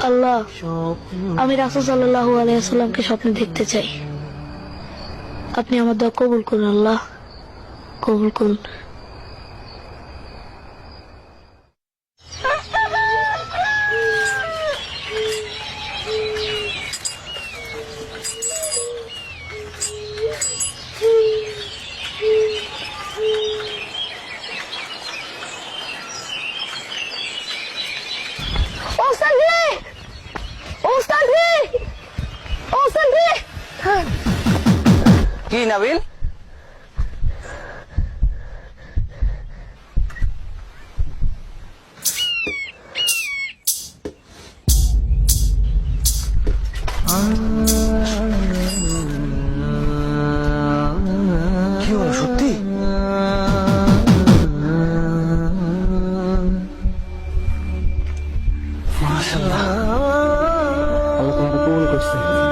আল্লাহ, আমি রাসূল সাল্লাল্লাহু আলাইহি ওয়াসাল্লামকে স্বপ্নে দেখতে চাই। আপনি আমার দোয়া কবুল করুন আল্লাহ, কবুল করুন। কি নাবিল? কি হলো সত্যি? মাশাআল্লাহ, আল্লাহ তোমাকে কবুল করছে।